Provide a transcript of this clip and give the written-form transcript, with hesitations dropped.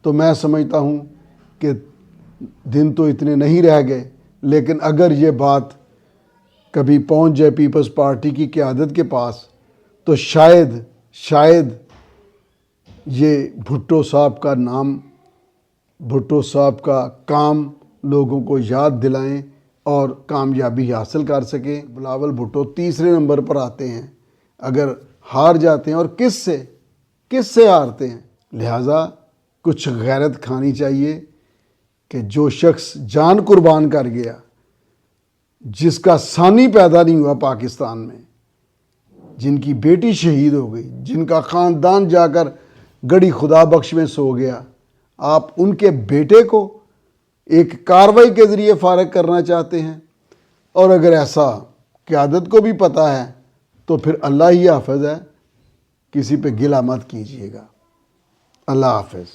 تو میں سمجھتا ہوں کہ دن تو اتنے نہیں رہ گئے، لیکن اگر یہ بات کبھی پہنچ جائے پیپلز پارٹی کی قیادت کے پاس تو شاید یہ بھٹو صاحب کا نام، بھٹو صاحب کا کام لوگوں کو یاد دلائیں اور کامیابی حاصل کر سکیں۔ بلاول بھٹو تیسرے نمبر پر آتے ہیں اگر ہار جاتے ہیں، اور کس سے ہارتے ہیں۔ لہٰذا کچھ غیرت کھانی چاہیے کہ جو شخص جان قربان کر گیا، جس کا ثانی پیدا نہیں ہوا پاکستان میں، جن کی بیٹی شہید ہو گئی، جن کا خاندان جا کر گڑی خدا بخش میں سو گیا، آپ ان کے بیٹے کو ایک کارروائی کے ذریعے فارغ کرنا چاہتے ہیں؟ اور اگر ایسا قیادت کو بھی پتہ ہے تو پھر اللہ ہی حافظ ہے، کسی پہ گلہ مت کیجیے گا۔ اللہ حافظ۔